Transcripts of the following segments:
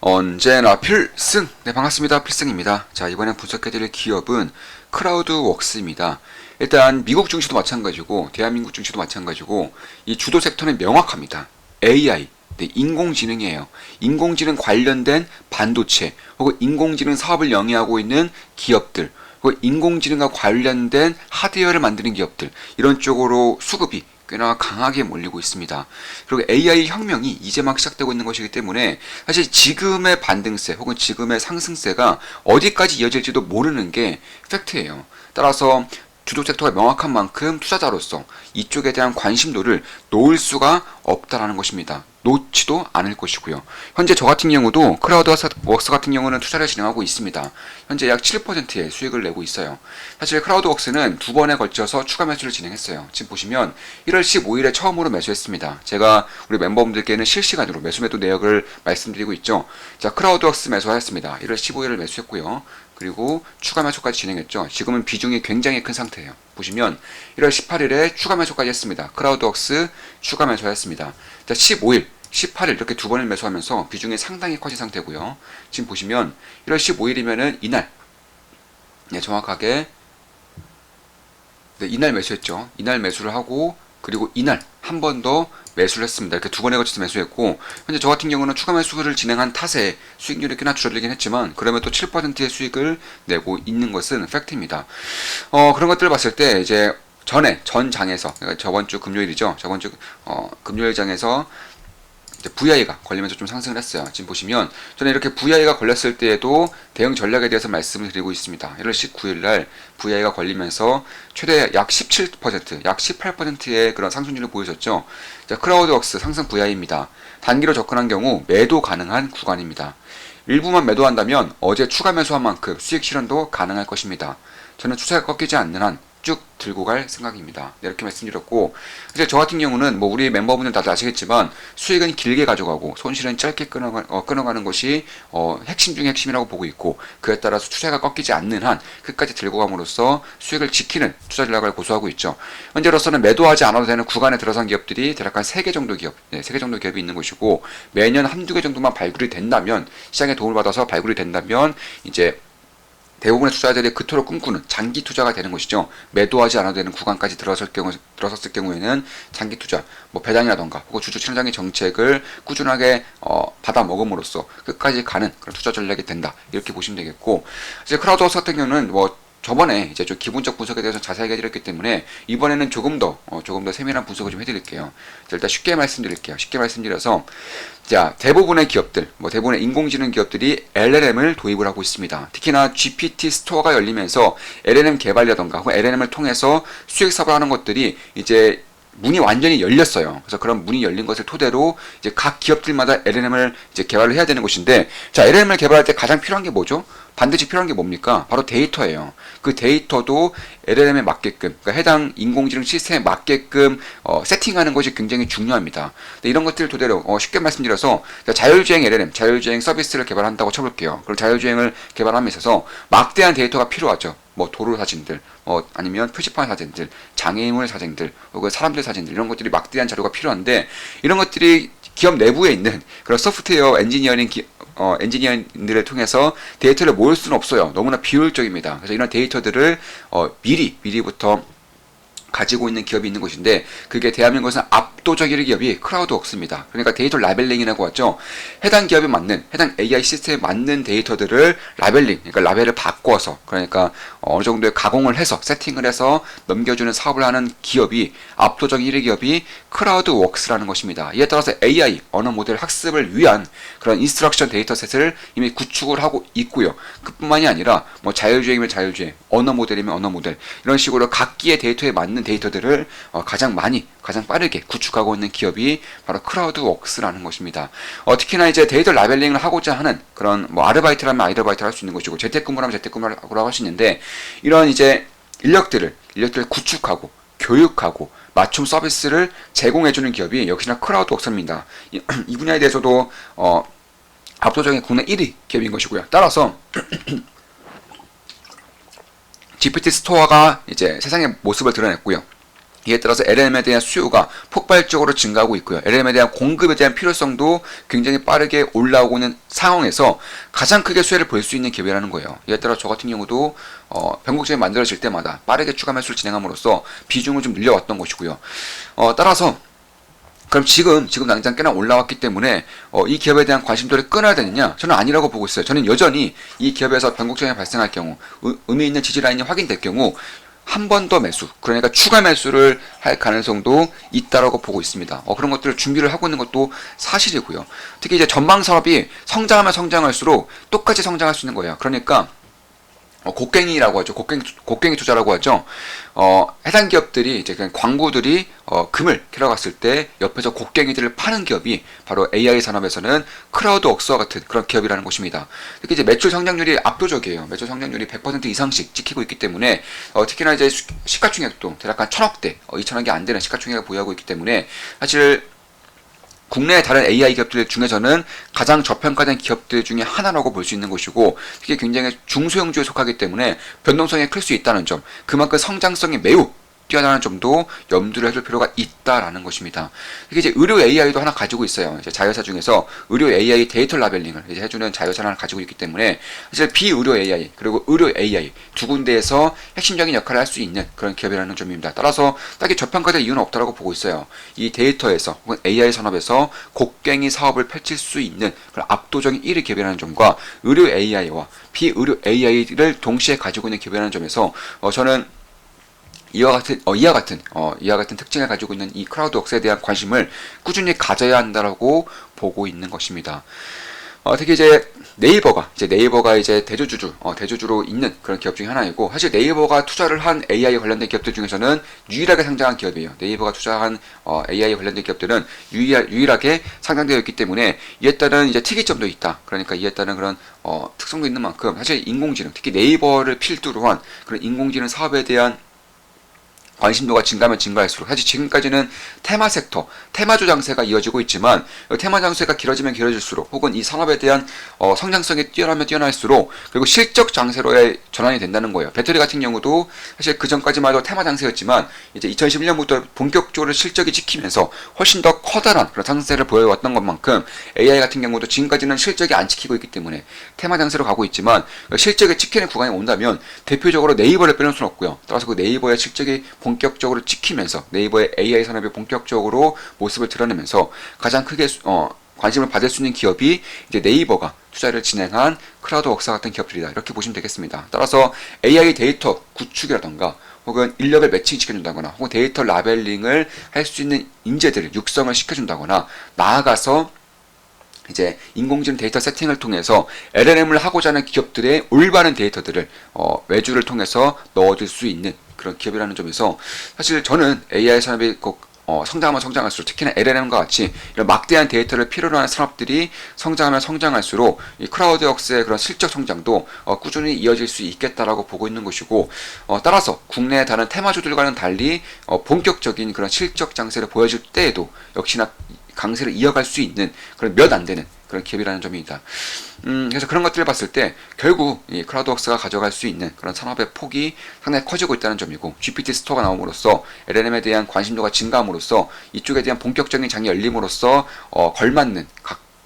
언제나 필승! 네, 반갑습니다. 필승입니다. 자, 이번에 분석해드릴 기업은 크라우드웍스입니다. 일단 미국 증시도 마찬가지고 대한민국 증시도 마찬가지고 이 주도 섹터는 명확합니다. AI, 네, 인공지능이에요. 인공지능 관련된 반도체 혹은 인공지능 사업을 영위하고 있는 기업들 혹은 인공지능과 관련된 하드웨어를 만드는 기업들, 이런 쪽으로 수급이 꽤나 강하게 몰리고 있습니다. 그리고 AI 혁명이 이제 막 시작되고 있는 것이기 때문에 사실 지금의 반등세 혹은 지금의 상승세가 어디까지 이어질지도 모르는 게 팩트예요. 따라서 주도 섹터가 명확한 만큼 투자자로서 이쪽에 대한 관심도를 놓을 수가 없다라는 것입니다. 놓지도 않을 것이고요. 현재 저 같은 경우도 크라우드웍스 같은 경우는 투자를 진행하고 있습니다. 현재 약 7%의 수익을 내고 있어요. 사실 크라우드웍스는 두 번에 걸쳐서 추가 매수를 진행했어요. 지금 보시면 1월 15일에 처음으로 매수했습니다. 제가 우리 멤버분들께는 실시간으로 매도 내역을 말씀드리고 있죠. 자, 크라우드웍스 매수하였습니다. 1월 15일을 매수했고요. 그리고 추가 매수까지 진행했죠. 지금은 비중이 굉장히 큰 상태예요. 보시면 1월 18일에 추가 매수까지 했습니다. 크라우드웍스 추가 매수했습니다. 자, 15일, 18일 이렇게 두 번을 매수하면서 비중이 상당히 커진 상태고요. 지금 보시면 1월 15일이면은 이날, 네, 정확하게 네, 이날 매수했죠. 이날 매수를 하고 그리고 이날 한 번 더 매수를 했습니다. 이렇게 두 번에 걸쳐서 매수했고, 현재 저 같은 경우는 추가 매수를 진행한 탓에 수익률이 꽤나 줄어들긴 했지만 그러면 또 7%의 수익을 내고 있는 것은 팩트입니다. 그런 것들을 봤을 때 이제 전 장에서, 그러니까 저번 주 금요일이죠. 저번 주 금요일 장에서 VI가 걸리면서 좀 상승을 했어요. 지금 보시면 저는 이렇게 VI가 걸렸을 때에도 대응 전략에 대해서 말씀을 드리고 있습니다. 1월 19일 날 VI가 걸리면서 최대 약 17%, 약 18%의 그런 상승률을 보여줬죠. 자, 크라우드웍스 상승 VI입니다. 단기로 접근한 경우 매도 가능한 구간입니다. 일부만 매도한다면 어제 추가 매수한 만큼 수익 실현도 가능할 것입니다. 저는 추세가 꺾이지 않는 한 쭉 들고 갈 생각입니다. 네, 이렇게 말씀드렸고, 이제 저 같은 경우는 뭐 우리 멤버분들 다들 아시겠지만 수익은 길게 가져가고 손실은 짧게 끊어가는 것이 핵심 중의 핵심이라고 보고 있고, 그에 따라서 추세가 꺾이지 않는 한 끝까지 들고 감으로써 수익을 지키는 투자 전략을 고수하고 있죠. 현재로서는 매도하지 않아도 되는 구간에 들어선 기업들이 대략 한 3개 정도 기업, 3개 정도 기업이 있는 것이고, 매년 한두 개 정도만 발굴이 된다면, 시장에 도움을 받아서 발굴이 된다면 이제 대부분의 투자자들이 그토록 꿈꾸는 장기 투자가 되는 것이죠. 매도하지 않아도 되는 구간까지 들어섰을 경우에는 장기 투자, 뭐 배당이라던가 혹은 주주 친환경의 정책을 꾸준하게 받아 먹음으로써 끝까지 가는 그런 투자 전략이 된다, 이렇게 보시면 되겠고, 이제 크라우드웍스 같은 경우는 뭐 저번에 이제 좀 기본적 분석에 대해서 자세하게 해드렸기 때문에 이번에는 조금 더 세밀한 분석을 좀 해드릴게요. 자, 일단 쉽게 말씀드릴게요. 쉽게 말씀드려서, 자, 대부분의 기업들, 대부분의 인공지능 기업들이 LLM을 도입을 하고 있습니다. 특히나 GPT 스토어가 열리면서 LLM 개발이라던가 혹은 LLM을 통해서 수익 사업을 하는 것들이 이제 문이 완전히 열렸어요. 그래서 그런 문이 열린 것을 토대로 이제 각 기업들마다 LLM을 이제 개발을 해야 되는 것인데, 자, LLM을 개발할 때 가장 필요한 게 뭐죠? 반드시 필요한 게 뭡니까? 바로 데이터예요. 그 데이터도 LLM에 맞게끔, 그러니까 해당 인공지능 시스템에 맞게끔 세팅하는 것이 굉장히 중요합니다. 근데 이런 것들을 토대로 쉽게 말씀드려서, 자율주행 LLM, 자율주행 서비스를 개발한다고 쳐볼게요. 그리고 자율주행을 개발함에 있어서 막대한 데이터가 필요하죠. 뭐 도로 사진들, 아니면 표지판 사진들, 장애인물 사진들, 혹은 사람들 사진들, 이런 것들이 막대한 자료가 필요한데, 이런 것들이 기업 내부에 있는 그런 소프트웨어 엔지니어들을 통해서 데이터를 모을 수는 없어요. 너무나 비효율적입니다. 그래서 이런 데이터들을 미리부터 가지고 있는 기업이 있는 것인데, 그게 대한민국에서는 압도적 1위 기업이 크라우드웍스입니다. 그러니까 데이터 라벨링이라고 하죠. 해당 기업에 맞는, 해당 AI 시스템에 맞는 데이터들을 라벨링, 그러니까 라벨을 바꿔서, 그러니까 어느 정도의 가공을 해서, 세팅을 해서 넘겨주는 사업을 하는 기업이, 압도적 1위 기업이 크라우드웍스라는 것입니다. 이에 따라서 AI, 언어 모델 학습을 위한 그런 인스트럭션 데이터셋을 이미 구축을 하고 있고요. 그뿐만이 아니라 뭐 자율주행이면 자율주행, 언어 모델이면 언어 모델, 이런 식으로 각기의 데이터에 맞는 데이터들을 가장 빠르게 구축하고 있는 기업이 바로 크라우드웍스라는 것입니다. 특히나 이제 데이터 라벨링을 하고자 하는 그런 뭐 아르바이트라면 아르바이트를 할 수 있는 것이고, 재택근무라면 재택근무라고 할 수 있는데, 이런 이제 인력들을 구축하고 교육하고 맞춤 서비스를 제공해주는 기업이 역시나 크라우드웍스입니다. 이 분야에 대해서도 압도적인 국내 1위 기업인 것이고요. 따라서 GPT 스토어가 이제 세상의 모습을 드러냈고요. 이에 따라서 LLM에 대한 수요가 폭발적으로 증가하고 있고요. LLM에 대한 공급에 대한 필요성도 굉장히 빠르게 올라오고 있는 상황에서 가장 크게 수혜를 볼 수 있는 기업이라는 거예요. 이에 따라 저 같은 경우도 변곡점이 만들어질 때마다 빠르게 추가 매수를 진행함으로써 비중을 좀 늘려왔던 것이고요. 따라서 그럼 지금 당장 꽤나 올라왔기 때문에 이 기업에 대한 관심도를 끊어야 되느냐? 저는 아니라고 보고 있어요. 저는 여전히 이 기업에서 변곡점이 발생할 경우, 의미 있는 지지 라인이 확인될 경우 한 번 더 매수, 그러니까 추가 매수를 할 가능성도 있다라고 보고 있습니다. 그런 것들을 준비를 하고 있는 것도 사실이고요. 특히 이제 전방 산업이 성장하면 성장할수록 똑같이 성장할 수 있는 거예요. 그러니까 곡괭이라고 하죠. 곡괭이 투자라고 하죠. 해당 기업들이 이제 그냥 광고들이 금을 캐러 갔을 때 옆에서 곡괭이들을 파는 기업이 바로 AI 산업에서는 크라우드웍스와 같은 그런 기업이라는 것입니다. 특히 이제 매출 성장률이 압도적이에요. 매출 성장률이 100% 이상씩 찍히고 있기 때문에 특히나 이제 시가총액도 대략 한 1,000억대, 2,000억이 안 되는 시가총액을 보유하고 있기 때문에 사실 국내의 다른 AI 기업들 중에서는 가장 저평가된 기업들 중에 하나라고 볼 수 있는 것이고, 특히 굉장히 중소형주에 속하기 때문에 변동성이 클 수 있다는 점, 그만큼 성장성이 매우 뛰어나는 점도 염두를 해둘 필요가 있다라는 것입니다. 이게 이제 의료 AI도 하나 가지고 있어요. 이제 자회사 중에서 의료 AI 데이터 라벨링을 이제 해주는 자회사를 하나 가지고 있기 때문에 사실 비의료 AI 그리고 의료 AI 두 군데에서 핵심적인 역할을 할 수 있는 그런 기업이라는 점입니다. 따라서 딱히 저평가될 이유는 없다라고 보고 있어요. 이 데이터에서 혹은 AI 산업에서 곡괭이 사업을 펼칠 수 있는 그런 압도적인 1위 기업이라는 점과 의료 AI와 비의료 AI를 동시에 가지고 있는 기업이라는 점에서 저는 이와 같은 특징을 가지고 있는 이 크라우드웍스에 대한 관심을 꾸준히 가져야 한다라고 보고 있는 것입니다. 특히 이제 네이버가 이제 대주주로 있는 그런 기업 중에 하나이고, 사실 네이버가 투자를 한 AI 관련된 기업들 중에서는 유일하게 상장한 기업이에요. 네이버가 투자한 AI 관련된 기업들은 유일하게 상장되어 있기 때문에 이에 따른 이제 특이점도 있다. 그러니까 이에 따른 그런 특성도 있는 만큼 사실 인공지능, 특히 네이버를 필두로 한 그런 인공지능 사업에 대한 관심도가 증가하면 증가할수록, 사실 지금까지는 테마 섹터, 테마주 장세가 이어지고 있지만 테마 장세가 길어지면 길어질수록, 혹은 이 산업에 대한 성장성이 뛰어나면 뛰어날수록 그리고 실적 장세로의 전환이 된다는 거예요. 배터리 같은 경우도 사실 그 전까지만 해도 테마 장세였지만 이제 2011년부터 본격적으로 실적이 찍히면서 훨씬 더 커다란 그런 장세를 보여왔던 것만큼 AI 같은 경우도 지금까지는 실적이 안 찍히고 있기 때문에 테마 장세로 가고 있지만 실적이 찍히는 구간이 온다면 대표적으로 네이버를 빼놓을 수는 없고요. 따라서 그 네이버의 실적이 본격적으로 찍히면서 네이버의 AI 산업이 본격적으로 모습을 드러내면서 가장 크게 관심을 받을 수 있는 기업이 이제 네이버가 투자를 진행한 크라우드웍스 같은 기업들이다, 이렇게 보시면 되겠습니다. 따라서 AI 데이터 구축이라던가 혹은 인력을 매칭시켜준다거나 혹은 데이터 라벨링을 할 수 있는 인재들을 육성을 시켜준다거나, 나아가서 이제 인공지능 데이터 세팅을 통해서 LLM을 하고자 하는 기업들의 올바른 데이터들을 외주를 통해서 넣어줄 수 있는 그런 기업이라는 점에서 사실 저는 AI 산업이 성장하면 성장할수록, 특히나 LLM과 같이 이런 막대한 데이터를 필요로 하는 산업들이 성장하면 성장할수록 이 크라우드웍스의 그런 실적 성장도 꾸준히 이어질 수 있겠다라고 보고 있는 것이고, 따라서 국내의 다른 테마주들과는 달리 본격적인 그런 실적 장세를 보여줄 때에도 역시나 강세를 이어갈 수 있는 그런 몇 안 되는 그런 기업이라는 점입니다. 그래서 그런 것들을 봤을 때 결국 이 크라우드웍스가 가져갈 수 있는 그런 산업의 폭이 상당히 커지고 있다는 점이고, GPT 스토어가 나옴으로써 LLM에 대한 관심도가 증가함으로써 이쪽에 대한 본격적인 장이 열림으로써 걸맞는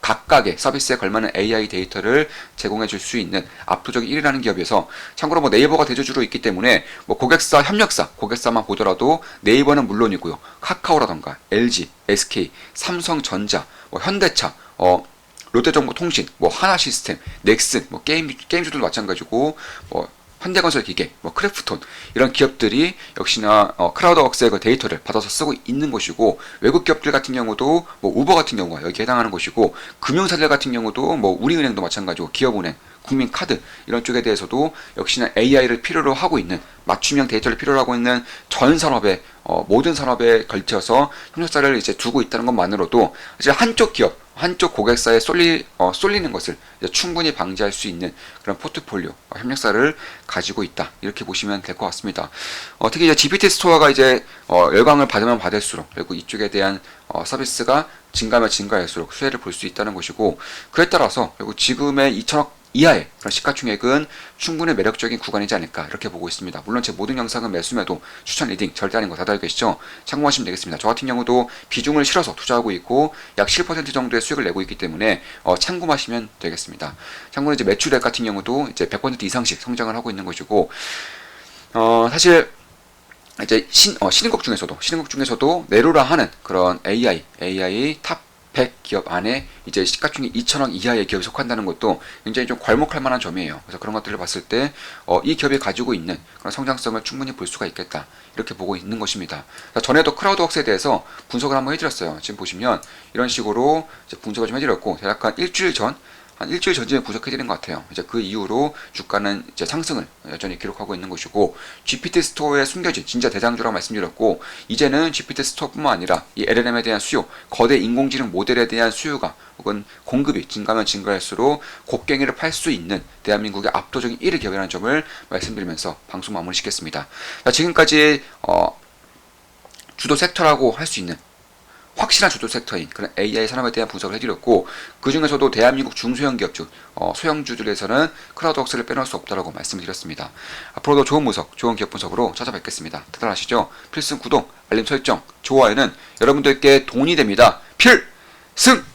각각의 서비스에 걸맞는 AI 데이터를 제공해 줄 수 있는 압도적인 1위라는 기업에서, 참고로 네이버가 대주주로 있기 때문에 고객사만 보더라도 네이버는 물론이고요, 카카오라던가 LG, SK, 삼성전자, 현대차, 롯데정보통신, 하나시스템, 넥슨, 게임주들도 마찬가지고, 현대건설 기계, 크래프톤, 이런 기업들이 역시나 크라우드웍스의 그 데이터를 받아서 쓰고 있는 것이고, 외국 기업들 같은 경우도 우버 같은 경우가 여기에 해당하는 것이고, 금융사들 같은 경우도 우리은행도 마찬가지고, 기업은행, 국민카드 이런 쪽에 대해서도 역시나 AI를 필요로 하고 있는, 맞춤형 데이터를 필요로 하고 있는 전 산업의 모든 산업에 걸쳐서 협력사를 이제 두고 있다는 것만으로도 사실 한쪽 고객사에 쏠리는 것을 이제 충분히 방지할 수 있는 그런 포트폴리오, 협력사를 가지고 있다, 이렇게 보시면 될 것 같습니다. 특히 이제 GPT 스토어가 이제 열광을 받으면 받을수록, 그리고 이쪽에 대한 서비스가 증가하면 증가할수록 수혜를 볼 수 있다는 것이고, 그에 따라서 결국 지금의 이하의 그런 시가총액은 충분히 매력적인 구간이지 않을까 이렇게 보고 있습니다. 물론 제 모든 영상은 매수매도 추천 리딩 절대 아닌 거 다들 알고 계시죠? 참고하시면 되겠습니다. 저 같은 경우도 비중을 실어서 투자하고 있고 약 7% 정도의 수익을 내고 있기 때문에 참고하시면 되겠습니다. 참고로 이제 매출액 같은 경우도 이제 100% 이상씩 성장을 하고 있는 것이고 사실 이제 신흥국 중에서도 내로라 하는 그런 AI 탑 100 기업 안에 이제 시가총액 2천억 이하의 기업이 속한다는 것도 굉장히 좀 괄목할 만한 점이에요. 그래서 그런 것들을 봤을 때 이 기업이 가지고 있는 그런 성장성을 충분히 볼 수가 있겠다 이렇게 보고 있는 것입니다. 전에도 크라우드웍스에 대해서 분석을 한번 해드렸어요. 지금 보시면 이런 식으로 이제 분석을 좀 해드렸고 약간 한 일주일 전쯤에 분석해드린 것 같아요. 이제 그 이후로 주가는 이제 상승을 여전히 기록하고 있는 것이고, GPT 스토어에 숨겨진 진짜 대장주라고 말씀드렸고, 이제는 GPT 스토어뿐만 아니라 이 LLM에 대한 수요, 거대 인공지능 모델에 대한 수요가 혹은 공급이 증가하면 증가할수록 곡괭이를 팔 수 있는 대한민국의 압도적인 1위 기업이라는 점을 말씀드리면서 방송 마무리 짓겠습니다. 자, 지금까지 주도 섹터라고 할 수 있는 확실한 주도 섹터인 그런 AI 산업에 대한 분석을 해드렸고, 그 중에서도 대한민국 중소형 기업주, 소형주들에서는 크라우드웍스를 빼놓을 수 없다라고 말씀을 드렸습니다. 앞으로도 좋은 분석, 좋은 기업 분석으로 찾아뵙겠습니다. 다들 아시죠? 필승 구독, 알림 설정, 좋아요는 여러분들께 돈이 됩니다. 필승!